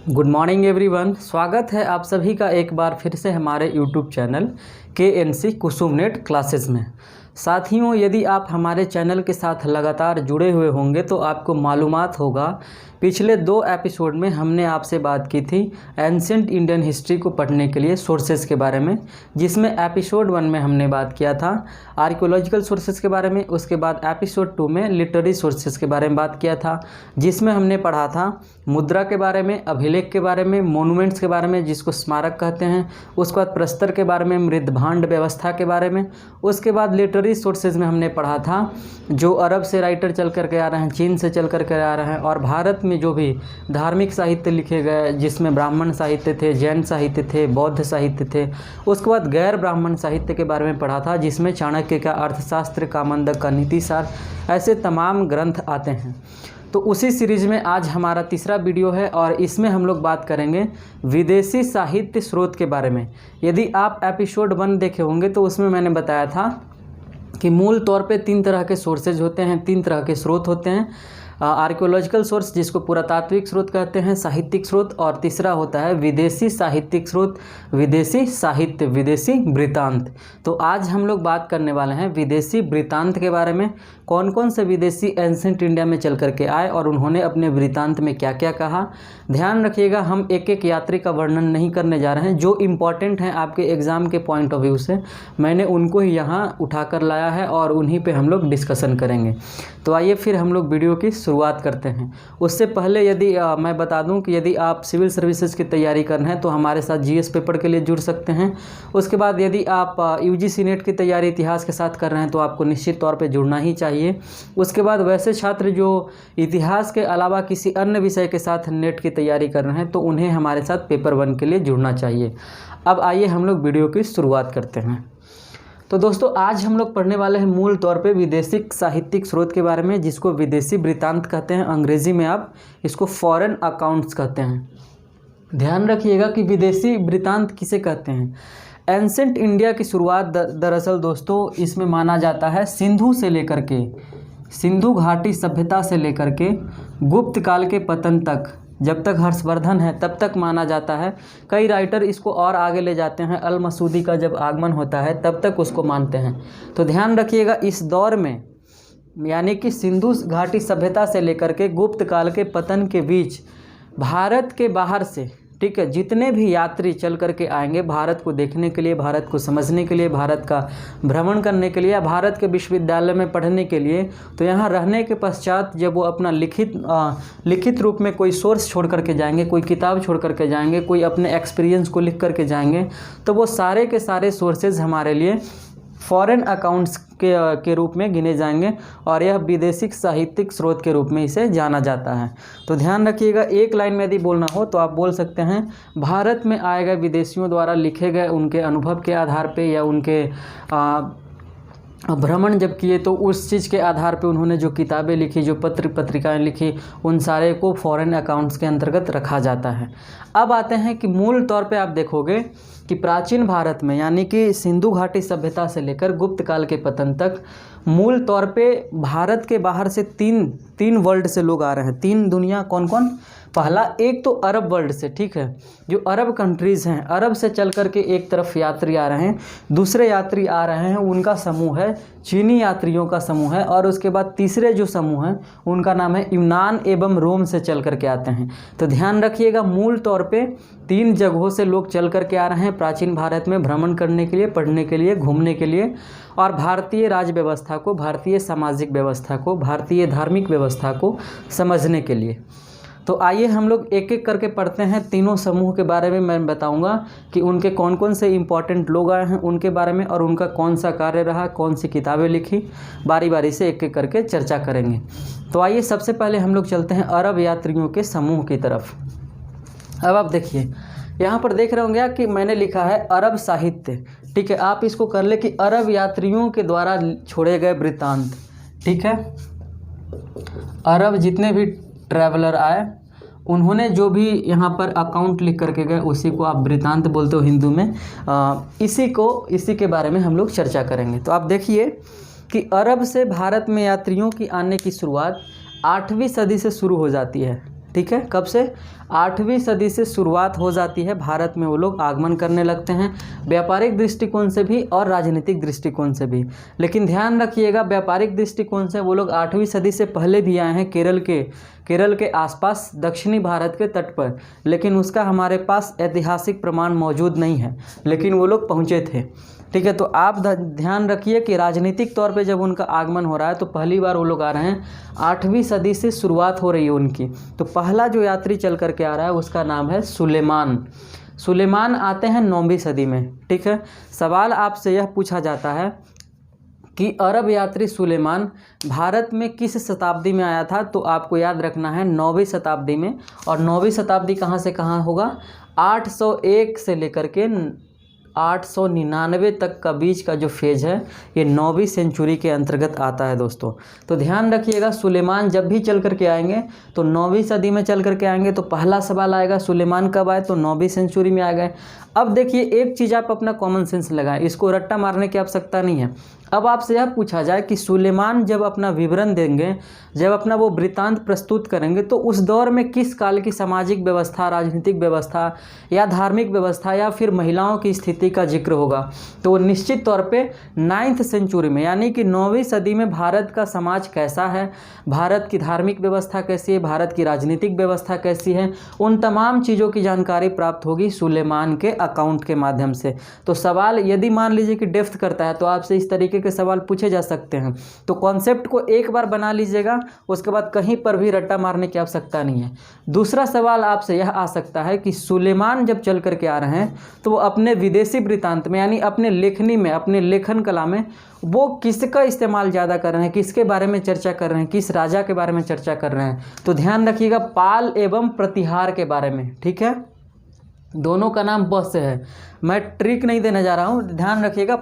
Good morning everyone. स्वागत है आप सभी का एक बार फिर से हमारे यूट्यूब चैनल KNC कुसुमनेट क्लासेस में। साथियों, यदि आप हमारे चैनल के साथ लगातार जुड़े हुए होंगे तो आपको मालूमात होगा पिछले 2 एपिसोड में हमने आपसे बात की थी एंशिएंट इंडियन हिस्ट्री को पढ़ने के लिए सोर्सेज के बारे में, जिसमें एपिसोड 1 में हमने बात किया था आर्कियोलॉजिकल सोर्सेज के बारे में। उसके बाद एपिसोड 2 में लिटरेरी सोर्सेज के बारे में बात किया था, जिसमें हमने पढ़ा था मुद्रा के बारे में, अभिलेख के बारे में, मोनूमेंट्स के बारे में जिसको स्मारक कहते हैं, उसके बाद प्रस्तर के बारे में, मृदभांड व्यवस्था के बारे में। उसके बाद लिटरेरी सोर्सेज में हमने पढ़ा था जो अरब से राइटर चल करके आ रहे हैं, चीन से चल करके आ रहे हैं, और भारत में जो भी धार्मिक साहित्य लिखे गए जिसमें ब्राह्मण साहित्य थे, जैन साहित्य थे, बौद्ध साहित्य थे। उसके बाद गैर ब्राह्मण साहित्य के बारे में पढ़ा था जिसमें चाणक्य का अर्थशास्त्र, कामंदक का नीतिसार, ऐसे तमाम ग्रंथ आते हैं। तो उसी सीरीज़ में आज हमारा तीसरा वीडियो है और इसमें हम लोग बात करेंगे विदेशी साहित्य स्रोत के बारे में। यदि आप एपिसोड 1 देखे होंगे तो उसमें मैंने बताया था कि मूल तौर पे 3 तरह के सोर्सेज होते हैं, 3 तरह के स्रोत होते हैं। आर्कियोलॉजिकल सोर्स जिसको पुरातात्विक स्रोत कहते हैं, साहित्यिक स्रोत, और तीसरा होता है विदेशी साहित्यिक स्रोत, विदेशी साहित्य, विदेशी वृत्तांत। तो आज हम लोग बात करने वाले हैं विदेशी वृत्तांत के बारे में। कौन कौन से विदेशी एंशिएंट इंडिया में चल करके आए और उन्होंने अपने वृत्तांत में क्या क्या कहा। ध्यान रखिएगा, हम एक एक यात्री का वर्णन नहीं करने जा रहे हैं। जो इम्पॉर्टेंट हैं आपके एग्ज़ाम के पॉइंट ऑफ व्यू से मैंने उनको ही यहाँ उठा कर लाया है और उन्हीं पे हम लोग डिस्कशन करेंगे। तो आइए फिर हम लोग वीडियो की शुरुआत करते हैं। उससे पहले यदि मैं बता दूं कि यदि आप सिविल सर्विसेज की तैयारी कर रहे हैं तो हमारे साथ GS पेपर के लिए जुड़ सकते हैं। उसके बाद यदि आप UGC नेट की तैयारी इतिहास के साथ कर रहे हैं तो आपको निश्चित तौर पे जुड़ना ही चाहिए। उसके बाद वैसे छात्र जो इतिहास के अलावा किसी अन्य विषय के साथ नेट की तैयारी कर रहे हैं तो उन्हें हमारे साथ पेपर 1 के लिए जुड़ना चाहिए। अब आइए हम लोग वीडियो की शुरुआत करते हैं। तो दोस्तों, आज हम लोग पढ़ने वाले हैं मूल तौर पे विदेशी साहित्यिक स्रोत के बारे में, जिसको विदेशी वृत्तांत कहते हैं। अंग्रेजी में आप इसको फॉरेन अकाउंट्स कहते हैं। ध्यान रखिएगा कि विदेशी वृत्तांत किसे कहते हैं। एंशिएंट इंडिया की शुरुआत दरअसल दोस्तों इसमें माना जाता है सिंधु से लेकर के, सिंधु घाटी सभ्यता से लेकर के गुप्त काल के पतन तक, जब तक हर्षवर्धन है तब तक माना जाता है। कई राइटर इसको और आगे ले जाते हैं, अल मसूदी का जब आगमन होता है तब तक उसको मानते हैं। तो ध्यान रखिएगा इस दौर में, यानी कि सिंधु घाटी सभ्यता से लेकर के गुप्त काल के पतन के बीच भारत के बाहर से, ठीक है, जितने भी यात्री चल करके आएंगे भारत को देखने के लिए, भारत को समझने के लिए, भारत का भ्रमण करने के लिए या भारत के विश्वविद्यालय में पढ़ने के लिए, तो यहाँ रहने के पश्चात जब वो अपना लिखित रूप में कोई सोर्स छोड़ करके जाएंगे, कोई किताब छोड़ करके जाएंगे, कोई अपने एक्सपीरियंस को लिख करके जाएंगे, तो वो सारे के सारे सोर्सेज हमारे लिए फॉरेन अकाउंट्स के रूप में गिने जाएंगे और यह विदेशी साहित्यिक स्रोत के रूप में इसे जाना जाता है। तो ध्यान रखिएगा, एक लाइन में यदि बोलना हो तो आप बोल सकते हैं भारत में आए गए विदेशियों द्वारा लिखे गए उनके अनुभव के आधार पे या उनके भ्रमण जब किए तो उस चीज़ के आधार पे उन्होंने जो किताबें लिखी, जो पत्र पत्रिकाएं लिखी, उन सारे को फॉरेन अकाउंट्स के अंतर्गत रखा जाता है। अब आते हैं कि मूल तौर पे आप देखोगे कि प्राचीन भारत में, यानी कि सिंधु घाटी सभ्यता से लेकर गुप्त काल के पतन तक, मूल तौर पे भारत के बाहर से तीन वर्ल्ड से लोग आ रहे हैं। 3 दुनिया कौन कौन? पहला, एक तो अरब वर्ल्ड से, ठीक है, जो अरब कंट्रीज़ हैं, अरब से चल कर के एक तरफ यात्री आ रहे हैं। दूसरे यात्री आ रहे हैं, उनका समूह है चीनी यात्रियों का समूह है। और उसके बाद तीसरे जो समूह हैं उनका नाम है यूनान एवं रोम से चल कर के आते हैं। तो ध्यान रखिएगा, मूल तौर पे 3 जगहों से लोग चल कर के आ रहे हैं प्राचीन भारत में भ्रमण करने के लिए, पढ़ने के लिए, घूमने के लिए, और भारतीय राज्य व्यवस्था को, भारतीय सामाजिक व्यवस्था को, भारतीय धार्मिक व्यवस्था को समझने के लिए। तो आइए हम लोग एक एक करके पढ़ते हैं। तीनों समूह के बारे में मैं बताऊंगा कि उनके कौन कौन से इम्पॉर्टेंट लोग आए हैं उनके बारे में, और उनका कौन सा कार्य रहा, कौन सी किताबें लिखी, बारी बारी से एक एक करके चर्चा करेंगे। तो आइए सबसे पहले हम लोग चलते हैं अरब यात्रियों के समूह की तरफ। अब आप देखिए, यहाँ पर देख रहे होंगे कि मैंने लिखा है अरब साहित्य, ठीक है। आप इसको कर ले कि अरब यात्रियों के द्वारा छोड़े गए वृत्तांत, ठीक है। अरब जितने भी ट्रैवलर आए उन्होंने जो भी यहाँ पर अकाउंट लिख करके गए उसी को आप वृत्तांत बोलते हो हिंदू में। इसी के बारे में हम लोग चर्चा करेंगे। तो आप देखिए कि अरब से भारत में यात्रियों की आने की शुरुआत 8वीं सदी से शुरू हो जाती है, ठीक है, कब से? 8वीं सदी से शुरुआत हो जाती है, भारत में वो लोग आगमन करने लगते हैं, व्यापारिक दृष्टिकोण से भी और राजनीतिक दृष्टिकोण से भी। लेकिन ध्यान रखिएगा, व्यापारिक दृष्टिकोण से वो लोग 8वीं सदी से पहले भी आए हैं केरल के आसपास दक्षिणी भारत के तट पर, लेकिन उसका हमारे पास ऐतिहासिक प्रमाण मौजूद नहीं है, लेकिन वो लोग पहुँचे थे। ठीक है, तो आप ध्यान रखिए कि राजनीतिक तौर पे जब उनका आगमन हो रहा है तो पहली बार वो लोग आ रहे हैं, 8वीं सदी से शुरुआत हो रही है उनकी। तो पहला जो यात्री चल करके आ रहा है उसका नाम है सुलेमान। सुलेमान आते हैं 9वीं सदी में। ठीक है, सवाल आपसे यह पूछा जाता है कि अरब यात्री सुलेमान भारत में किस शताब्दी में आया था, तो आपको याद रखना है 9वीं शताब्दी में। और 9वीं शताब्दी कहाँ से कहाँ होगा? 801 से लेकर के 899 तक का बीच का जो फेज है ये 9वीं सेंचुरी के अंतर्गत आता है दोस्तों। तो ध्यान रखिएगा, सुलेमान जब भी चल करके आएंगे तो 9वीं सदी में चल करके आएंगे। तो पहला सवाल आएगा सुलेमान कब आए, तो 9वीं सेंचुरी में आ गए। अब देखिए, एक चीज़ आप अपना कॉमन सेंस लगाएं, इसको रट्टा मारने की आवश्यकता नहीं है। अब आपसे यह पूछा जाए कि सुलेमान जब अपना विवरण देंगे, जब अपना वो वृत्तांत प्रस्तुत करेंगे, तो उस दौर में किस काल की सामाजिक व्यवस्था, राजनीतिक व्यवस्था या धार्मिक व्यवस्था या फिर महिलाओं की स्थिति का जिक्र होगा? तो निश्चित तौर पे 9वीं सेंचुरी में, यानी कि 9वीं सदी में भारत का समाज कैसा है, भारत की धार्मिक व्यवस्था कैसी है, भारत की राजनीतिक व्यवस्था कैसी है, उन तमाम चीज़ों की जानकारी प्राप्त होगी सुलेमान के अकाउंट के माध्यम से। तो सवाल यदि मान लीजिए कि डेप्थ करता है तो आपसे इस तरीके के सवाल पूछे जा सकते हैं। तो कॉन्सेप्ट को एक बार बना लीजिएगा, उसके बाद कहीं पर भी रट्टा मारने की आवश्यकता नहीं है। दूसरा सवाल आपसे यह आ सकता है कि सुलेमान जब चल करके आ रहे हैं तो वो अपने विदेशी वृत्तांत में, यानी अपने लेखनी में, अपने लेखन कला में वो किसका इस्तेमाल ज़्यादा कर रहे हैं, किसके बारे में चर्चा कर रहे हैं, किस राजा के बारे में चर्चा कर रहे हैं? तो ध्यान रखिएगा, पाल एवं प्रतिहार के बारे में। ठीक है, दोनों का नाम ब से है, मैं ट्रिक नहीं देने जा रहा हूँ, ध्यान रखिएगा।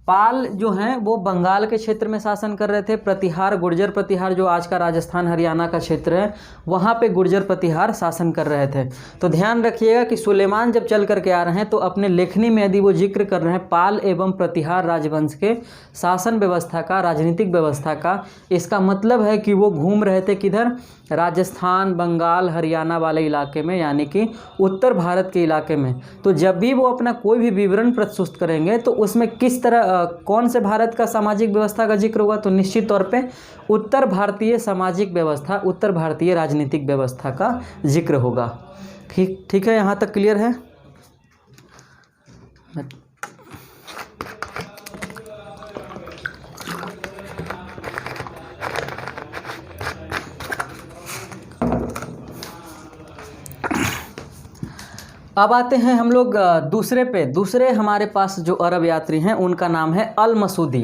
पाल जो हैं वो बंगाल के क्षेत्र में शासन कर रहे थे। प्रतिहार, गुर्जर प्रतिहार जो आज का राजस्थान हरियाणा का क्षेत्र है, वहाँ पे गुर्जर प्रतिहार शासन कर रहे थे। तो ध्यान रखिएगा कि सुलेमान जब चल करके आ रहे हैं तो अपने लेखनी में यदि वो जिक्र कर रहे हैं पाल एवं प्रतिहार राजवंश के शासन व्यवस्था का, राजनीतिक व्यवस्था का, इसका मतलब है कि वो घूम रहे थे किधर? राजस्थान, बंगाल, हरियाणा वाले इलाके में, यानी कि उत्तर भारत के इलाके में। तो जब भी वो अपना कोई भी विवरण प्रस्तुत करेंगे तो उसमें किस तरह, कौन से भारत का सामाजिक व्यवस्था का जिक्र होगा? तो निश्चित तौर पे उत्तर भारतीय सामाजिक व्यवस्था, उत्तर भारतीय राजनीतिक व्यवस्था का जिक्र होगा। ठीक है, यहाँ तक क्लियर है? अब आते हैं हम लोग दूसरे पे। दूसरे हमारे पास जो अरब यात्री हैं उनका नाम है अल मसूदी।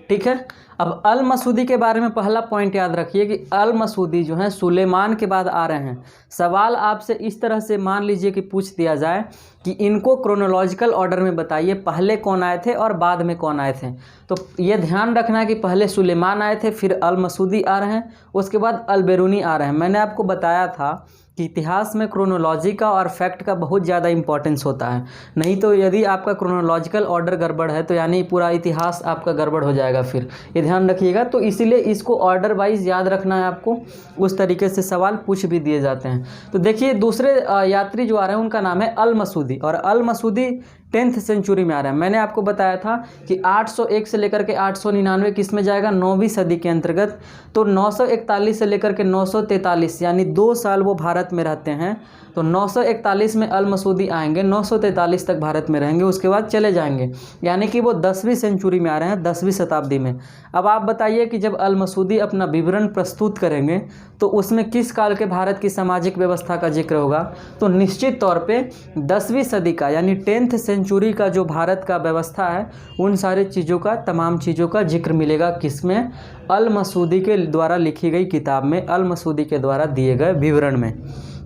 ठीक है, अब अल मसूदी के बारे में पहला पॉइंट याद रखिए कि अल मसूदी जो हैं सुलेमान के बाद आ रहे हैं। सवाल आपसे इस तरह से मान लीजिए कि पूछ दिया जाए कि इनको क्रोनोलॉजिकल ऑर्डर में बताइए, पहले कौन आए थे और बाद में कौन आए थे। तो ये ध्यान रखना है कि पहले सुलेमान आए थे, फिर अल मसूदी आ रहे हैं, उसके बाद अल बेरूनी आ रहे हैं। मैंने आपको बताया था कि इतिहास में क्रोनोलॉजी का और फैक्ट का बहुत ज़्यादा इंपॉर्टेंस होता है। नहीं तो यदि आपका क्रोनोलॉजिकल ऑर्डर गड़बड़ है तो यानी पूरा इतिहास आपका गड़बड़ हो जाएगा, फिर ये ध्यान रखिएगा। तो इसीलिए इसको ऑर्डर वाइज याद रखना है आपको, उस तरीके से सवाल पूछ भी दिए जाते हैं। तो देखिए, दूसरे यात्री जो आ रहे हैं उनका नाम है अल मसूदी, और अल मसूदी 10th सेंचुरी में आ रहा है। मैंने आपको बताया था कि 801 से लेकर के 899 किस में जाएगा? 9वीं सदी के अंतर्गत। तो 941 से लेकर के 943, यानी 2 साल वो भारत में रहते हैं। तो 941 में अल मसूदी आएंगे, 943 तक भारत में रहेंगे, उसके बाद चले जाएंगे, यानी कि वो 10वीं सेंचुरी में आ रहे हैं, 10वीं शताब्दी में। अब आप बताइए कि जब अल मसूदी अपना विवरण प्रस्तुत करेंगे तो उसमें किस काल के भारत की सामाजिक व्यवस्था का जिक्र होगा? तो निश्चित तौर पे 10वीं सदी का, यानी 10th सेंचुरी का जो भारत का व्यवस्था है, उन सारी चीज़ों का, तमाम चीज़ों का जिक्र मिलेगा किसमें? अल मसूदी के द्वारा लिखी गई किताब में, अल मसूदी के द्वारा दिए गए विवरण में।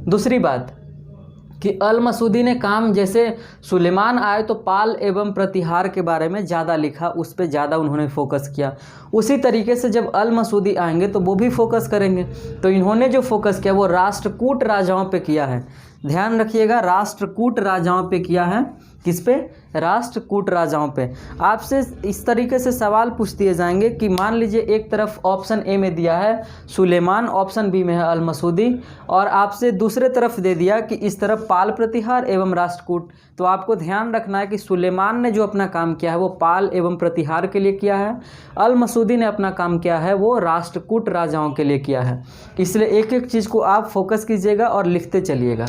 दूसरी बात कि अल मसूदी ने काम, जैसे सुलेमान आए तो पाल एवं प्रतिहार के बारे में ज़्यादा लिखा, उस पर ज़्यादा उन्होंने फोकस किया। उसी तरीके से जब अल मसूदी आएंगे तो वो भी फोकस करेंगे। तो इन्होंने जो फोकस किया वो राष्ट्रकूट राजाओं पे किया है। ध्यान रखिएगा, राष्ट्रकूट राजाओं पे किया है। किस पे? राष्ट्रकूट राजाओं पे। आपसे इस तरीके से सवाल पूछ दिए जाएंगे कि मान लीजिए एक तरफ ऑप्शन ए में दिया है सुलेमान, ऑप्शन बी में है अल मसूदी, और आपसे दूसरे तरफ दे दिया कि इस तरफ पाल प्रतिहार एवं राष्ट्रकूट। तो आपको ध्यान रखना है कि सुलेमान ने जो अपना काम किया है वो पाल एवं प्रतिहार के लिए किया है, अल मसूदी ने अपना काम किया है वो राष्ट्रकूट राजाओं के लिए किया है। इसलिए एक एक चीज़ को आप फोकस कीजिएगा और लिखते चलिएगा।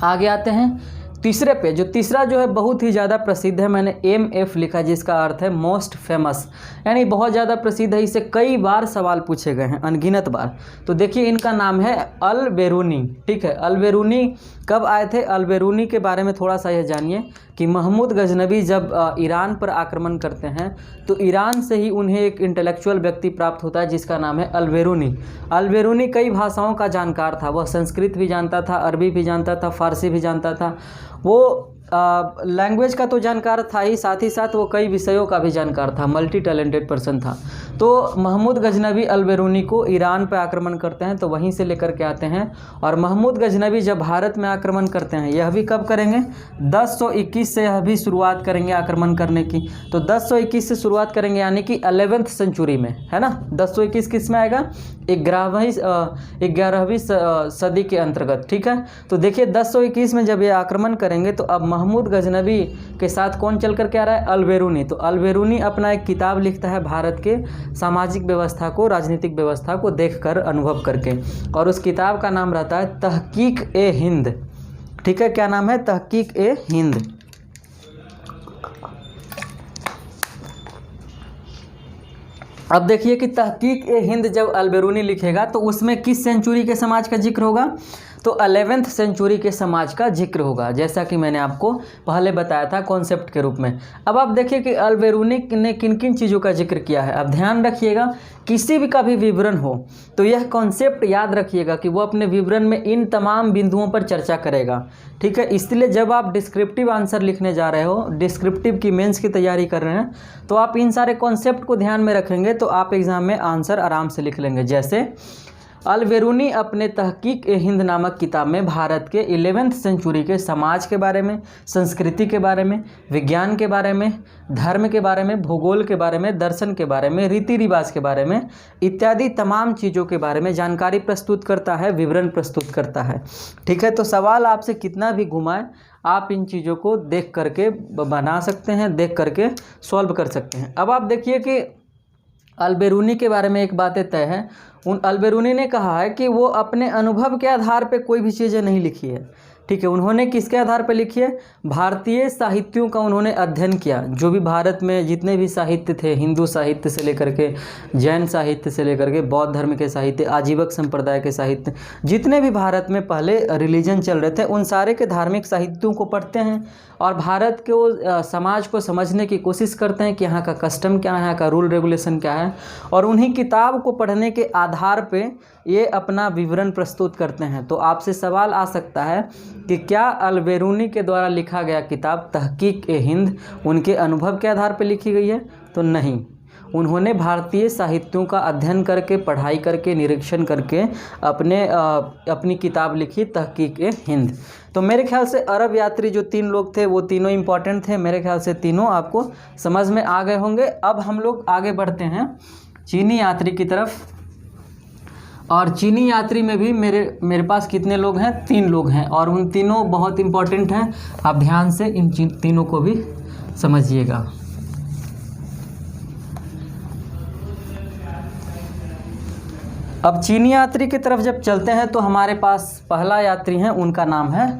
आगे आते हैं तीसरे पे। जो तीसरा जो है बहुत ही ज़्यादा प्रसिद्ध है, मैंने MF लिखा जिसका अर्थ है मोस्ट फेमस, यानी बहुत ज़्यादा प्रसिद्ध है। इससे कई बार सवाल पूछे गए हैं, अनगिनत बार। तो देखिए इनका नाम है अल बेरूनी। ठीक है, अल बेरूनी कब आए थे? अल बेरूनी के बारे में थोड़ा सा यह जानिए कि महमूद गजनबी जब ईरान पर आक्रमण करते हैं तो ईरान से ही उन्हें एक इंटेलेक्चुअल व्यक्ति प्राप्त होता है जिसका नाम है अल बेरूनी। अल बेरूनी कई भाषाओं का जानकार था, वह संस्कृत भी जानता था, अरबी भी जानता था, फारसी भी जानता था। वो लैंग्वेज का तो जानकार था ही, साथ वो कई विषयों का भी जानकार था, मल्टी टैलेंटेड पर्सन था। तो महमूद गजनबी अल बेरूनी को ईरान पर आक्रमण करते हैं तो वहीं से लेकर के आते हैं। और महमूद गजनबी जब भारत में आक्रमण करते हैं, यह भी कब करेंगे? 1021 से यह भी शुरुआत करेंगे आक्रमण करने की। तो 1021 से शुरुआत करेंगे, यानी कि 11वीं सेंचुरी में, है ना। 1021 किस में आएगा? 11वीं सदी के अंतर्गत। ठीक है, तो देखिए 1021 में जब ये आक्रमण करेंगे तो अब महमूद गजनबी के साथ कौन चल कर के आ रहा है? अल बेरूनी। तो अल बेरूनी अपना एक किताब लिखता है भारत के सामाजिक व्यवस्था को, राजनीतिक व्यवस्था को देखकर, अनुभव करके, और उस किताब का नाम रहता है तहकीक-ए-हिंद। ठीक है, क्या नाम है? तहकीक-ए-हिंद। अब देखिए कि तहकीक-ए-हिंद जब अल बेरूनी लिखेगा तो उसमें किस सेंचुरी के समाज का जिक्र होगा? तो 11वीं सेंचुरी के समाज का जिक्र होगा, जैसा कि मैंने आपको पहले बताया था कॉन्सेप्ट के रूप में। अब आप देखिए कि अल बेरूनी ने किन किन चीज़ों का जिक्र किया है। अब ध्यान रखिएगा, किसी भी का भी विवरण हो तो यह कॉन्सेप्ट याद रखिएगा कि वो अपने विवरण में इन तमाम बिंदुओं पर चर्चा करेगा। ठीक है, इसलिए जब आप डिस्क्रिप्टिव आंसर लिखने जा रहे हो, डिस्क्रिप्टिव की मेंस की तैयारी कर रहे हैं, तो आप इन सारे कॉन्सेप्ट को ध्यान में रखेंगे तो आप एग्ज़ाम में आंसर आराम से लिख लेंगे। जैसे अल बेरूनी अपने तहकीक-ए-हिंद नामक किताब में भारत के 11वीं सेंचुरी के समाज के बारे में, संस्कृति के बारे में, विज्ञान के बारे में, धर्म के बारे में, भूगोल के बारे में, दर्शन के बारे में, रीति रिवाज के बारे में इत्यादि तमाम चीज़ों के बारे में जानकारी प्रस्तुत करता है, विवरण प्रस्तुत करता है। ठीक है, तो सवाल आपसे कितना भी घुमाए आप इन चीज़ों को देख करके बना सकते हैं, देख करके सॉल्व कर सकते हैं। अब आप देखिए कि अल बेरूनी के बारे में एक बातें तय है। अल बेरूनी ने कहा है कि वो अपने अनुभव के आधार पे कोई भी चीज़ें नहीं लिखी है। ठीक है, उन्होंने किसके आधार पर लिखी है? भारतीय साहित्यों का उन्होंने अध्ययन किया। जो भी भारत में जितने भी साहित्य थे, हिंदू साहित्य से लेकर के जैन साहित्य से लेकर के बौद्ध धर्म के साहित्य, आजीवक संप्रदाय के साहित्य, जितने भी भारत में पहले रिलीजन चल रहे थे, उन सारे के धार्मिक साहित्यों को पढ़ते हैं और भारत के वो समाज को समझने की कोशिश करते हैं कि यहाँ का कस्टम क्या है, यहाँ का रूल रेगुलेशन क्या है, और उन्हीं किताब को पढ़ने के आधार पे ये अपना विवरण प्रस्तुत करते हैं। तो आपसे सवाल आ सकता है कि क्या अल बेरूनी के द्वारा लिखा गया किताब तहकीक-ए-हिंद उनके अनुभव के आधार पर लिखी गई है? तो नहीं, उन्होंने भारतीय साहित्यों का अध्ययन करके, पढ़ाई करके, निरीक्षण करके अपनी किताब लिखी तहकीक-ए-हिंद। तो मेरे ख्याल से अरब यात्री जो 3 लोग थे वो तीनों इम्पॉर्टेंट थे। मेरे ख्याल से तीनों आपको समझ में आ गए होंगे। अब हम लोग आगे बढ़ते हैं चीनी यात्री की तरफ। और चीनी यात्री में भी मेरे पास कितने लोग हैं? 3 लोग हैं, और उन तीनों बहुत इम्पॉर्टेंट हैं। आप ध्यान से इन तीनों को भी समझिएगा। अब चीनी यात्री की तरफ जब चलते हैं तो हमारे पास पहला यात्री हैं, उनका नाम है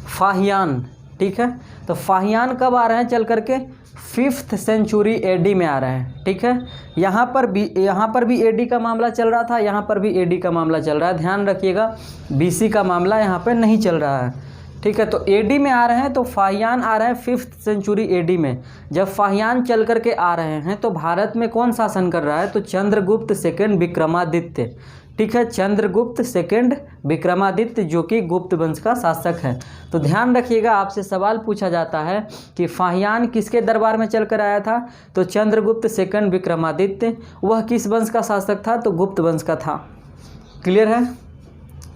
फाहियान। ठीक है, तो फाहियान कब आ रहे हैं चल करके? 5th सेंचुरी AD में आ रहे हैं। ठीक है, यहाँ पर भी AD का मामला चल रहा था, यहाँ पर भी AD का मामला चल रहा है। ध्यान रखिएगा, BC का मामला यहाँ पर नहीं चल रहा है। ठीक है, तो AD में आ रहे हैं, तो फाहियान आ रहे हैं 5th सेंचुरी AD में। जब फाहियान चल करके आ रहे हैं तो भारत में कौन शासन कर रहा है? तो चंद्रगुप्त सेकंड विक्रमादित्य। ठीक है, चंद्रगुप्त सेकंड विक्रमादित्य जो कि गुप्त वंश का शासक है। तो ध्यान रखिएगा, आपसे सवाल पूछा जाता है कि फाहियान किसके दरबार में चल कर आया था? तो चंद्रगुप्त सेकंड विक्रमादित्य। वह किस वंश का शासक था? तो गुप्त वंश का था। क्लियर है?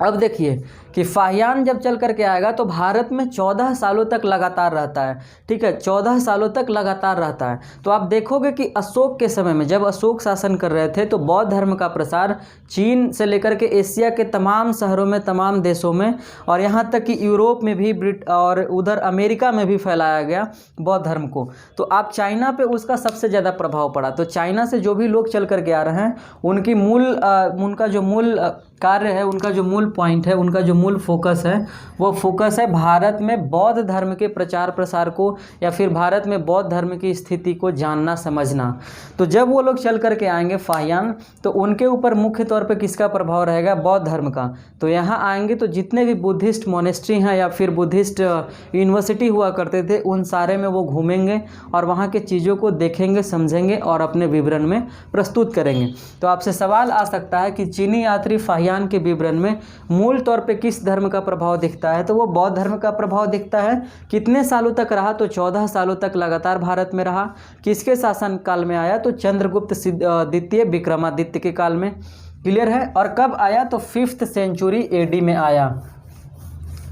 अब देखिए कि फाहियान जब चल करके आएगा तो भारत में 14 सालों तक लगातार रहता है। ठीक है, 14 सालों तक लगातार रहता है। तो आप देखोगे कि अशोक के समय में, जब अशोक शासन कर रहे थे, तो बौद्ध धर्म का प्रसार चीन से लेकर के एशिया के तमाम शहरों में, तमाम देशों में, और यहाँ तक कि यूरोप में भी, और उधर अमेरिका में भी फैलाया गया बौद्ध धर्म को। तो आप चाइना पे उसका सबसे ज़्यादा प्रभाव पड़ा। तो चाइना से जो भी लोग चल करके आ रहे हैं, उनका जो मूल कार्य है, उनका जो मूल पॉइंट है, उनका जो मूल फोकस है, वो फोकस है भारत में बौद्ध धर्म के प्रचार प्रसार को, या फिर भारत में बौद्ध धर्म की स्थिति को जानना समझना। तो जब वो लोग चल करके आएंगे फाहियान, तो उनके ऊपर मुख्य तौर पे किसका प्रभाव रहेगा? बौद्ध धर्म का। तो यहाँ आएंगे तो जितने भी बुद्धिस्ट मोनेस्ट्री हैं या फिर बुद्धिस्ट यूनिवर्सिटी हुआ करते थे, उन सारे में वो घूमेंगे और वहाँ के चीज़ों को देखेंगे, समझेंगे और अपने विवरण में प्रस्तुत करेंगे। तो आपसे सवाल आ सकता है कि चीनी यात्री फाहियान के विवरण में मूल तौर पे किस धर्म का प्रभाव दिखता है? तो वो बौद्ध धर्म का प्रभाव दिखता है। कितने सालों तक रहा? तो 14 सालों तक लगातार भारत में रहा। किसके शासन काल में आया? तो चंद्रगुप्त द्वितीय विक्रमादित्य के काल में। क्लियर है? और कब आया? तो 5th सेंचुरी AD में आया।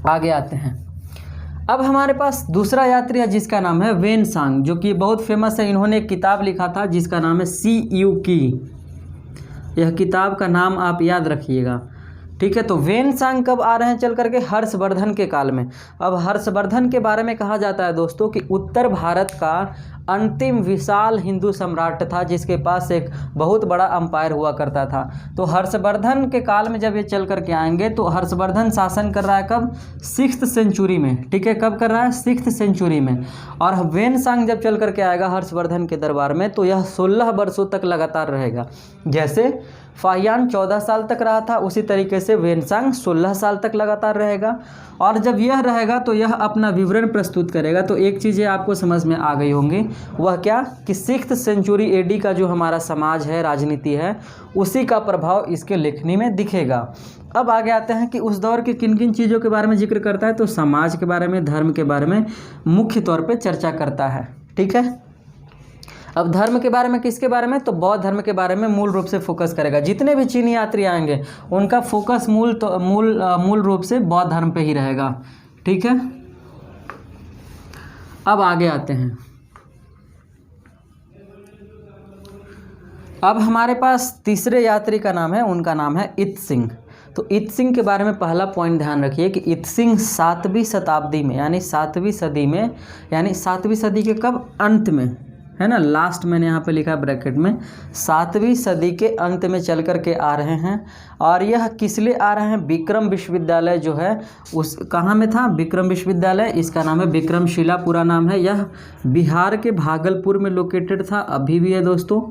आगे आते हैं। अब हमारे पास दूसरा यात्री है जिसका नाम है वेनसांग, जो कि बहुत फेमस है। इन्होंने एक किताब लिखा था जिसका नाम है CU की। यह किताब का नाम आप याद रखिएगा। ठीक है, तो वेनसांग कब आ रहे हैं? चल करके हर्षवर्धन के काल में। अब हर्षवर्धन के बारे में कहा जाता है दोस्तों कि उत्तर भारत का अंतिम विशाल हिंदू सम्राट था, जिसके पास एक बहुत बड़ा अंपायर हुआ करता था। तो हर्षवर्धन के काल में जब ये चल करके आएंगे, तो हर्षवर्धन शासन कर रहा है कब? 6th सेंचुरी में। ठीक है, कब कर रहा है? 6th सेंचुरी में। और वेनसांग जब चल करके आएगा हर्षवर्धन के दरबार में, तो यह 16 वर्षों तक लगातार रहेगा। जैसे फाहियान 14 साल तक रहा था, उसी तरीके से वेनसांग 16 साल तक लगातार रहेगा। और जब यह रहेगा तो यह अपना विवरण प्रस्तुत करेगा। तो एक चीज़ें आपको समझ में आ गई होंगी, वह क्या कि 6th सेंचुरी AD का जो हमारा समाज है, राजनीति है, उसी का प्रभाव इसके लेखनी में दिखेगा। अब आगे आते हैं कि उस दौर के किन किन चीज़ों के बारे में जिक्र करता है। तो समाज के बारे में, धर्म के बारे में मुख्य तौर पर चर्चा करता है। ठीक है, अब धर्म के बारे में किसके बारे में? तो बौद्ध धर्म के बारे में मूल रूप से फोकस करेगा। जितने भी चीनी यात्री आएंगे उनका फोकस मूल रूप से बौद्ध धर्म पे ही रहेगा। ठीक है, अब आगे आते हैं। अब हमारे पास तीसरे यात्री का नाम है, उनका नाम है इत्सिंग। तो इत्सिंग के बारे में पहला पॉइंट ध्यान रखिए कि इत्सिंग 7वीं शताब्दी में, यानी 7वीं सदी में, यानी 7वीं सदी के कब? अंत में, है ना, लास्ट मैंने यहाँ पे लिखा ब्रैकेट में, 7वीं सदी के अंत में चल कर के आ रहे हैं। और यह किस लिए आ रहे हैं? विक्रम विश्वविद्यालय जो है उस कहाँ में था? विक्रम विश्वविद्यालय, इसका नाम है विक्रमशिला, पूरा नाम है। यह बिहार के भागलपुर में लोकेटेड था, अभी भी है दोस्तों।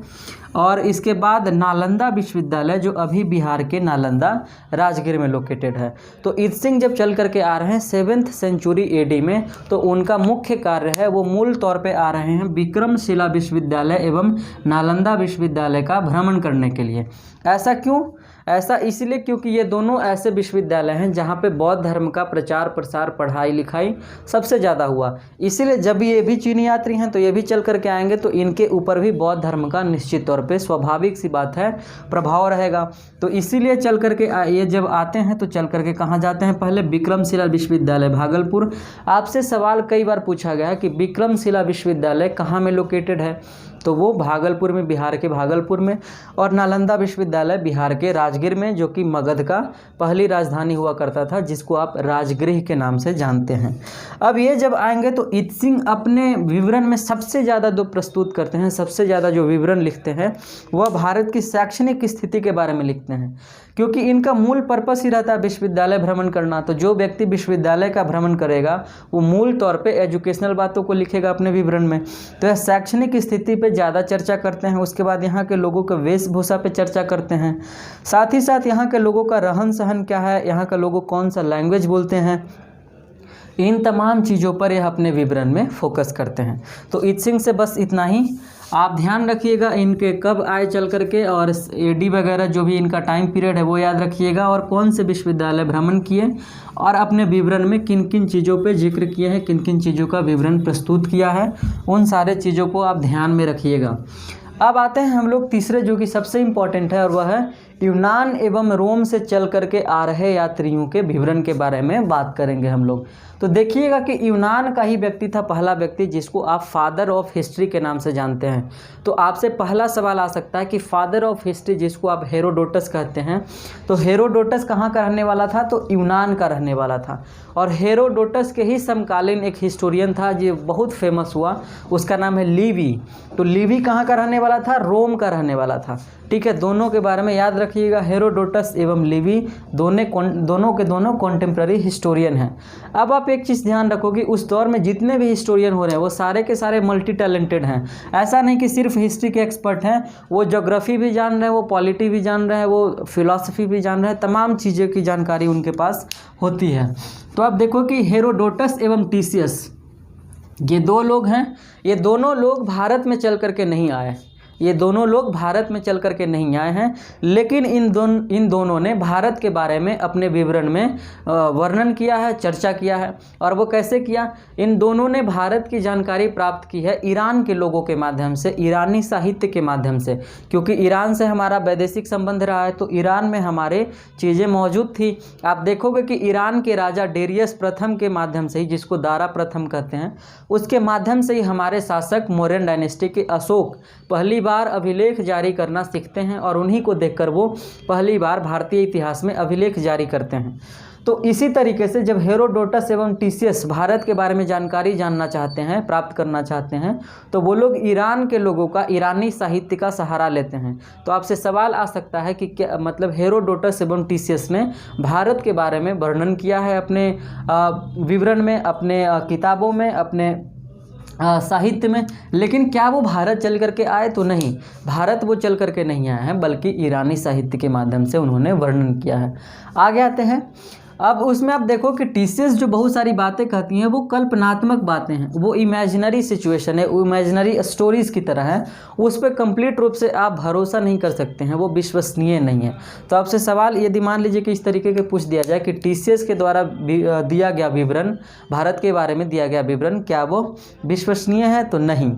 और इसके बाद नालंदा विश्वविद्यालय, जो अभी बिहार के नालंदा राजगीर में लोकेटेड है। तो इत्सिंग जब चल करके आ रहे हैं 7th सेंचुरी AD में, तो उनका मुख्य कार्य है, वो मूल तौर पे आ रहे हैं विक्रमशिला विश्वविद्यालय एवं नालंदा विश्वविद्यालय का भ्रमण करने के लिए। ऐसा क्यों? ऐसा इसलिए क्योंकि ये दोनों ऐसे विश्वविद्यालय हैं जहाँ पे बौद्ध धर्म का प्रचार प्रसार, पढ़ाई लिखाई सबसे ज़्यादा हुआ। इसीलिए जब ये भी चीनी यात्री हैं तो ये भी चल करके आएंगे, तो इनके ऊपर भी बौद्ध धर्म का निश्चित तौर पे स्वाभाविक सी बात है प्रभाव रहेगा। तो इसीलिए चल करके ये जब आते हैं तो चल करके कहाँ जाते हैं? पहले विक्रमशिला विश्वविद्यालय भागलपुर। आपसे सवाल कई बार पूछा गया है कि विक्रमशिला विश्वविद्यालय कहाँ में लोकेटेड है? तो वो भागलपुर में, बिहार के भागलपुर में। और नालंदा विश्वविद्यालय बिहार के राजगीर में, जो कि मगध का पहली राजधानी हुआ करता था, जिसको आप राजगृह के नाम से जानते हैं। अब ये जब आएंगे तो इत्सिंग अपने विवरण में सबसे ज़्यादा जो प्रस्तुत करते हैं, सबसे ज़्यादा जो विवरण लिखते हैं, वह भारत की शैक्षणिक स्थिति के बारे में लिखते हैं, क्योंकि इनका मूल पर्पस ही रहता है विश्वविद्यालय भ्रमण करना। तो जो व्यक्ति विश्वविद्यालय का भ्रमण करेगा वो मूल तौर पे एजुकेशनल बातों को लिखेगा अपने विवरण में। तो यह शैक्षणिक स्थिति पे ज़्यादा चर्चा करते हैं। उसके बाद यहाँ के लोगों के वेशभूषा पे चर्चा करते हैं, साथ ही साथ यहाँ के लोगों का रहन सहन क्या है, यहाँ के लोग कौन सा लैंग्वेज बोलते हैं, इन तमाम चीज़ों पर यह अपने विवरण में फोकस करते हैं। तो इत्सिंग से बस इतना ही। आप ध्यान रखिएगा इनके कब आए चल करके, और AD वगैरह जो भी इनका टाइम पीरियड है वो याद रखिएगा, और कौन से विश्वविद्यालय भ्रमण किए और अपने विवरण में किन किन चीज़ों पे जिक्र किए हैं, किन किन चीज़ों का विवरण प्रस्तुत किया है, उन सारे चीज़ों को आप ध्यान में रखिएगा। अब आते हैं हम लोग तीसरे, जो कि सबसे इम्पॉर्टेंट है, और वह है यूनान एवं रोम से चल करके आ रहे यात्रियों के विवरण के बारे में बात करेंगे हम लोग। तो देखिएगा कि यूनान का ही व्यक्ति था पहला व्यक्ति जिसको आप फादर ऑफ हिस्ट्री के नाम से जानते हैं। तो आपसे पहला सवाल आ सकता है कि फादर ऑफ हिस्ट्री जिसको आप हेरोडोटस कहते हैं, तो हेरोडोटस कहाँ का रहने वाला था? तो यूनान का रहने वाला था। और हेरोडोटस के ही समकालीन एक हिस्टोरियन था जो बहुत फेमस हुआ, उसका नाम है लिवी। तो लिवी कहाँ का रहने वाला था? रोम का रहने वाला था। ठीक है, दोनों के बारे में याद रखिएगा, हेरोडोटस एवं लिवी दोनों के दोनों कॉन्टेम्प्ररी हिस्टोरियन हैं। अब आप एक चीज़ ध्यान रखो कि उस दौर में जितने भी हिस्टोरियन हो रहे हैं वो सारे के सारे मल्टी टैलेंटेड हैं। ऐसा नहीं कि सिर्फ हिस्ट्री के एक्सपर्ट हैं, वो ज्योग्राफी भी जान रहे हैं, वो पॉलिटी भी जान रहे हैं, वो फिलॉसफी भी जान रहे हैं, तमाम चीज़ों की जानकारी उनके पास होती है। तो आप देखो कि हेरोडोटस एवं टीसीएस ये दो लोग हैं, ये दोनों लोग भारत में चल करके नहीं आए, ये दोनों लोग भारत में चल करके नहीं आए हैं, लेकिन इन दोनों ने भारत के बारे में अपने विवरण में वर्णन किया है, चर्चा किया है। और वो कैसे किया? इन दोनों ने भारत की जानकारी प्राप्त की है ईरान के लोगों के माध्यम से, ईरानी साहित्य के माध्यम से, क्योंकि ईरान से हमारा वैदेशिक संबंध रहा है, तो ईरान में हमारे चीज़ें मौजूद थी। आप देखोगे कि ईरान के राजा डेरियस प्रथम के माध्यम से ही, जिसको दारा प्रथम कहते हैं, उसके माध्यम से ही हमारे शासक मौर्यन डायनेस्टी के अशोक पहली बार अभिलेख जारी करना सीखते हैं, और उन्हीं को देखकर वो पहली बार भारतीय इतिहास में अभिलेख जारी करते हैं। तो इसी तरीके से जब हेरोडोटस एवं टीसीएस भारत के बारे में जानकारी जानना चाहते हैं, प्राप्त करना चाहते हैं, तो वो लोग ईरान के लोगों का, ईरानी साहित्य का सहारा लेते हैं। तो आपसे सवाल आ सकता है कि क्या मतलब हेरोडोटस एवं टीसीएस ने भारत के बारे में वर्णन किया है अपने विवरण में, अपने किताबों में, अपने साहित्य में, लेकिन क्या वो भारत चल करके आए? तो नहीं, भारत वो चल करके नहीं आए हैं, बल्कि ईरानी साहित्य के माध्यम से उन्होंने वर्णन किया है। आगे आते हैं। अब उसमें आप देखो कि टीसीएस जो बहुत सारी बातें कहती हैं वो कल्पनात्मक बातें हैं, वो इमेजिनरी सिचुएशन है, वो इमेजिनरी स्टोरीज़ की तरह है, उस पर कंप्लीट रूप से आप भरोसा नहीं कर सकते हैं, वो विश्वसनीय नहीं है। तो आपसे सवाल यदि मान लीजिए कि इस तरीके के पूछ दिया जाए कि टीसीएस के द्वारा दिया गया विवरण, भारत के बारे में दिया गया विवरण, क्या वो विश्वसनीय है? तो नहीं,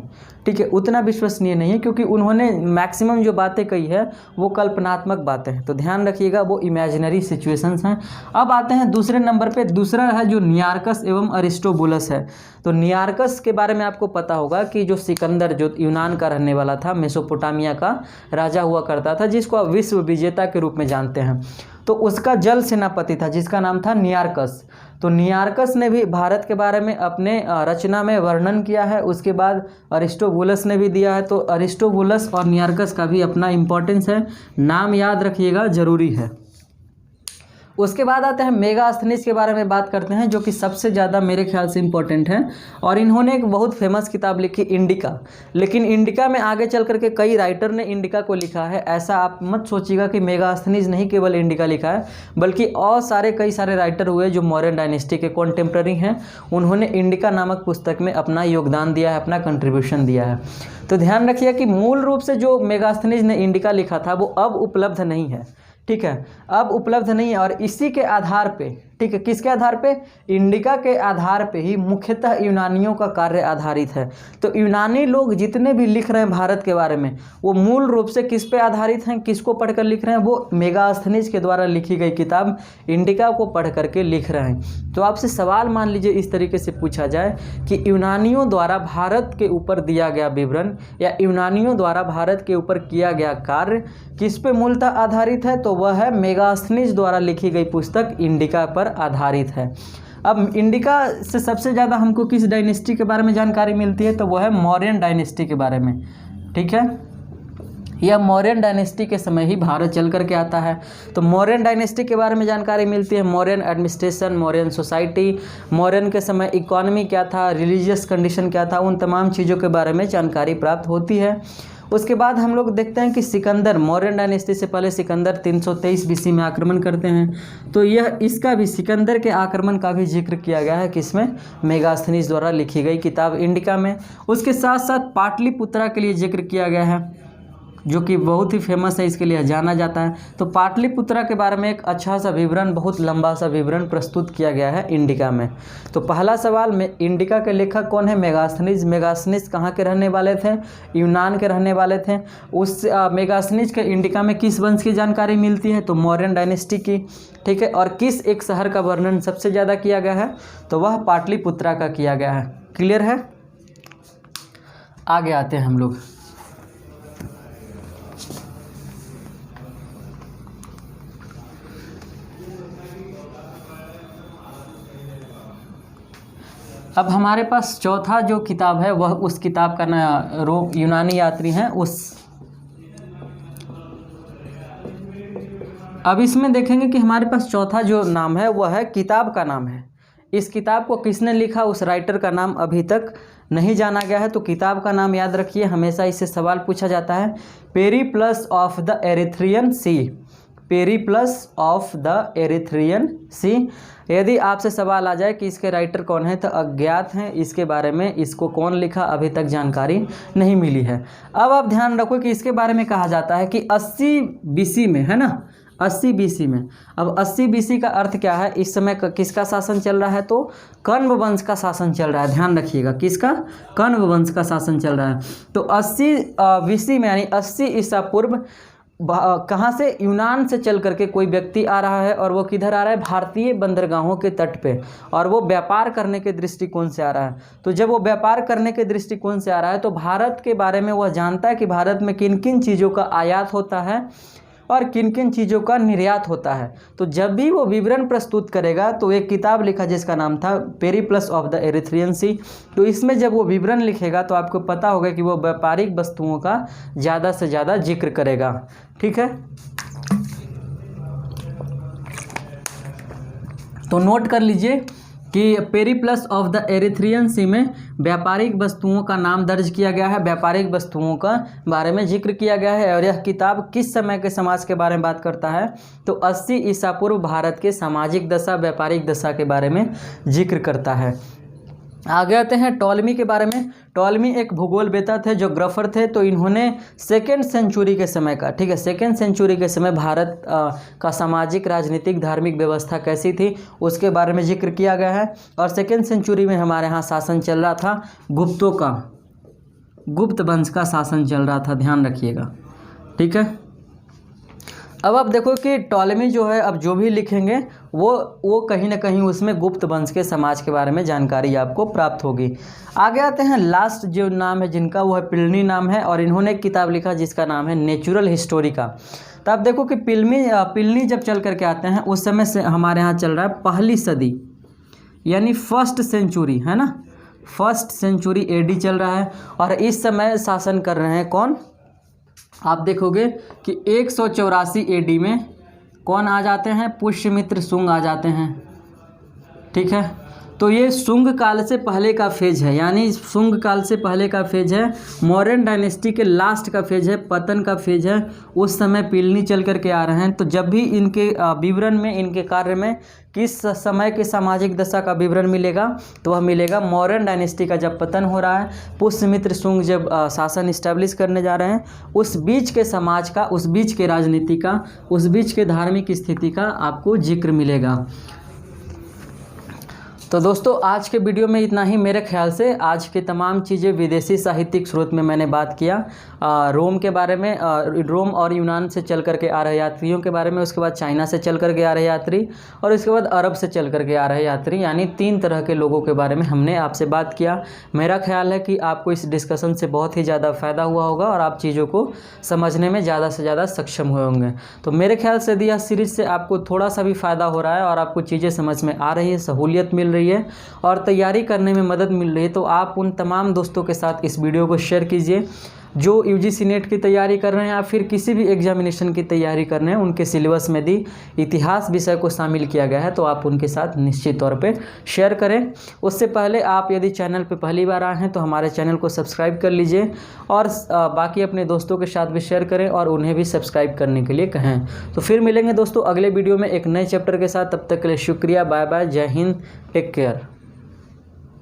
ठीक है, उतना विश्वसनीय नहीं है, क्योंकि उन्होंने मैक्सिमम जो बातें कही है वो कल्पनात्मक बातें हैं। तो ध्यान रखिएगा, वो इमेजिनरी सिचुएशंस हैं। अब आते हैं दूसरे नंबर पे, दूसरा है जो नियार्कस एवं अरिस्टोबुलस है। तो नियार्कस के बारे में आपको पता होगा कि जो सिकंदर, जो यूनान का रहने वाला था, मेसोपोटामिया का राजा हुआ करता था, जिसको आप विश्व विजेता के रूप में जानते हैं, तो उसका जल सेनापति था जिसका नाम था नियार्कस। तो नियार्कस ने भी भारत के बारे में अपने रचना में वर्णन किया है। उसके बाद अरिस्टोबुलस ने भी दिया है। तो अरिस्टोबुलस और नियार्कस का भी अपना इम्पोर्टेंस है, नाम याद रखिएगा, ज़रूरी है। उसके बाद आते हैं मेगास्थनीज के बारे में बात करते हैं, जो कि सबसे ज़्यादा मेरे ख्याल से इम्पोर्टेंट है। और इन्होंने एक बहुत फेमस किताब लिखी, इंडिका। लेकिन इंडिका में आगे चल करके कई राइटर ने इंडिका को लिखा है, ऐसा आप मत सोचिएगा कि मेगास्थनीज नहीं केवल इंडिका लिखा है, बल्कि और कई सारे राइटर हुए जो मौर्यन डायनेस्टी के कॉन्टेम्प्ररी हैं, उन्होंने इंडिका नामक पुस्तक में अपना योगदान दिया है, अपना कंट्रीब्यूशन दिया है। तो ध्यान रखिए कि मूल रूप से जो मेगास्थनीज ने इंडिका लिखा था वो अब उपलब्ध नहीं है, ठीक है, अब उपलब्ध नहीं है। और इसी के आधार पे, ठीक है, किसके आधार पे? इंडिका के आधार पे ही मुख्यतः यूनानियों का कार्य आधारित है। तो यूनानी लोग जितने भी लिख रहे हैं भारत के बारे में, वो मूल रूप से किस पे आधारित हैं, किसको पढ़कर लिख रहे हैं? वो मेगास्थनीज के द्वारा लिखी गई किताब इंडिका को पढ़ करके लिख रहे हैं। तो आपसे सवाल मान लीजिए इस तरीके से पूछा जाए कि यूनानियों द्वारा भारत के ऊपर दिया गया विवरण या यूनानियों द्वारा भारत के ऊपर किया गया कार्य किस पे मूलतः आधारित है? तो वह है मेगास्थनीज द्वारा लिखी गई पुस्तक इंडिका पर आधारित है। अब इंडिका से सबसे ज़्यादा हमको किस डायनेस्टी के बारे में जानकारी मिलती है? तो वह है मौर्यन डायनेस्टी के बारे में, ठीक है। यह मौर्यन डायनेस्टी के समय ही भारत चल करके आता है। तो मौर्यन डायनेस्टी के बारे में जानकारी मिलती है, मौर्यन एडमिनिस्ट्रेशन, मौर्यन सोसाइटी, मौर्यन के समय इकोनॉमी क्या था, रिलीजियस कंडीशन क्या था, उन तमाम चीज़ों के बारे में जानकारी प्राप्त होती है। उसके बाद हम लोग देखते हैं कि सिकंदर, मौर्यन डायनेस्टी से पहले सिकंदर 323 BC में आक्रमण करते हैं। तो यह इसका भी, सिकंदर के आक्रमण का भी जिक्र किया गया है किसमें? मेगास्थनीज द्वारा लिखी गई किताब इंडिका में। उसके साथ साथ पाटलिपुत्रा के लिए जिक्र किया गया है। जो कि बहुत ही फेमस है, इसके लिए जाना जाता है। तो पाटलिपुत्रा के बारे में एक अच्छा सा विवरण, बहुत लंबा सा विवरण प्रस्तुत किया गया है इंडिका में। तो पहला सवाल में, इंडिका के लेखक कौन है? मेगास्थनीज। मेगास्थनीज कहाँ के रहने वाले थे? यूनान के रहने वाले थे। उस मेगास्थनीज के इंडिका में किस वंश की जानकारी मिलती है? तो मौर्यन डायनेस्टी की। ठीक है, और किस एक शहर का वर्णन सबसे ज़्यादा किया गया है? तो वह पाटलिपुत्रा का किया गया है। क्लियर है? आगे आते हैं हम लोग। अब हमारे पास चौथा जो किताब है वह उस किताब का नाम यूनानी यात्री हैं उस। अब इसमें देखेंगे कि हमारे पास चौथा जो नाम है वह है, किताब का नाम है। इस किताब को किसने लिखा, उस राइटर का नाम अभी तक नहीं जाना गया है। तो किताब का नाम याद रखिए, हमेशा इससे सवाल पूछा जाता है। Periplus of the erythraean sea. Periplus of the erythraean sea. यदि आपसे सवाल आ जाए कि इसके राइटर कौन है, तो अज्ञात हैं इसके बारे में, इसको कौन लिखा अभी तक जानकारी नहीं मिली है। अब आप ध्यान रखो कि इसके बारे में कहा जाता है कि 80 BC में, है ना, 80 BC में। अब 80 BC का अर्थ क्या है? इस समय किसका शासन चल रहा है? तो कण्व वंश का शासन चल रहा है। ध्यान रखिएगा, किसका? कण्व वंश का शासन चल रहा है। तो 80 BC में, यानी 80 ईसा पूर्व, कहाँ से? यूनान से चल करके कोई व्यक्ति आ रहा है, और वो किधर आ रहा है? भारतीय बंदरगाहों के तट पे, और वो व्यापार करने के दृष्टिकोण से आ रहा है। तो जब वो व्यापार करने के दृष्टिकोण से आ रहा है तो भारत के बारे में वह जानता है कि भारत में किन किन चीज़ों का आयात होता है और किन किन चीज़ों का निर्यात होता है। तो जब भी वो विवरण प्रस्तुत करेगा तो एक किताब लिखा जिसका नाम था पेरिप्लस ऑफ द एरिथ्रियन सी। तो इसमें जब वो विवरण लिखेगा तो आपको पता होगा कि वो व्यापारिक वस्तुओं का ज़्यादा से ज़्यादा जिक्र करेगा। ठीक है, तो नोट कर लीजिए कि पेरिप्लस ऑफ द एरिथ्रियन सी में व्यापारिक वस्तुओं का नाम दर्ज किया गया है, व्यापारिक वस्तुओं का बारे में जिक्र किया गया है। और यह किताब किस समय के समाज के बारे में बात करता है? तो 80 ईसा पूर्व भारत के सामाजिक दशा, व्यापारिक दशा के बारे में जिक्र करता है। आगे आते हैं टॉलमी के बारे में। टॉलमी एक भूगोलवेत्ता थे, ज्योग्राफर थे। तो इन्होंने 2nd सेंचुरी के समय का, ठीक है, 2nd सेंचुरी के समय भारत का सामाजिक, राजनीतिक, धार्मिक व्यवस्था कैसी थी उसके बारे में जिक्र किया गया है। और 2nd सेंचुरी में हमारे यहाँ शासन चल रहा था गुप्तों का, गुप्त वंश का शासन चल रहा था, ध्यान रखिएगा। ठीक है, अब आप देखो कि टॉलमी जो है, अब जो भी लिखेंगे वो कहीं ना कहीं उसमें गुप्त वंश के समाज के बारे में जानकारी आपको प्राप्त होगी। आगे आते हैं, लास्ट जो नाम है जिनका, वो है प्लिनी नाम है। और इन्होंने एक किताब लिखा जिसका नाम है नेचुरल हिस्टोरी का। तो आप देखो कि प्लिनी जब चल करके आते हैं उस समय से हमारे यहाँ चल रहा है पहली सदी, यानी 1st सेंचुरी, है ना, 1st सेंचुरी AD चल रहा है। और इस समय शासन कर रहे हैं कौन? आप देखोगे कि 184 AD में कौन आ जाते हैं? पुष्यमित्र शुंग आ जाते हैं। ठीक है, तो ये शुंग काल से पहले का फेज है, यानी शुंग काल से पहले का फेज है, मौर्यन डायनेस्टी के लास्ट का फेज है, पतन का फेज है। उस समय प्लिनी चल करके आ रहे हैं। तो जब भी इनके विवरण में, इनके कार्य में किस समय के सामाजिक दशा का विवरण मिलेगा, तो वह मिलेगा मौर्यन डायनेस्टी का जब पतन हो रहा है, पुष्यमित्र शुंग जब शासन इस्टेब्लिश करने जा रहे हैं, उस बीच के समाज का, उस बीच के राजनीति का, उस बीच के धार्मिक स्थिति का आपको जिक्र मिलेगा। तो दोस्तों आज के वीडियो में इतना ही। मेरे ख्याल से आज के तमाम चीज़ें विदेशी साहित्यिक स्रोत में मैंने बात किया, रोम के बारे में, रोम और यूनान से चल करके आ रहे यात्रियों के बारे में, उसके बाद चाइना से चल करके आ रहे यात्री, और उसके बाद अरब से चल करके आ रहे यात्री, यानी 3 तरह के लोगों के बारे में हमने आपसे बात किया। मेरा ख्याल है कि आपको इस डिस्कशन से बहुत ही ज़्यादा फ़ायदा हुआ होगा और आप चीज़ों को समझने में ज़्यादा से ज़्यादा सक्षम हुए होंगे। तो मेरे ख्याल से यदि यह सीरीज़ से आपको थोड़ा सा भी फ़ायदा हो रहा है और आपको चीज़ें समझ में आ रही है, सहूलियत मिल रही है और तैयारी करने में मदद मिल रही है, तो आप उन तमाम दोस्तों के साथ इस वीडियो को शेयर कीजिए जो UGC नेट की तैयारी कर रहे हैं या फिर किसी भी एग्जामिनेशन की तैयारी कर रहे हैं। उनके सिलेबस में भी इतिहास विषय को शामिल किया गया है, तो आप उनके साथ निश्चित तौर पे शेयर करें। उससे पहले आप यदि चैनल पे पहली बार आए हैं तो हमारे चैनल को सब्सक्राइब कर लीजिए और बाकी अपने दोस्तों के साथ भी शेयर करें और उन्हें भी सब्सक्राइब करने के लिए कहें। तो फिर मिलेंगे दोस्तों अगले वीडियो में एक नए चैप्टर के साथ। तब तक के लिए शुक्रिया, बाय बाय, जय हिंद, टेक केयर।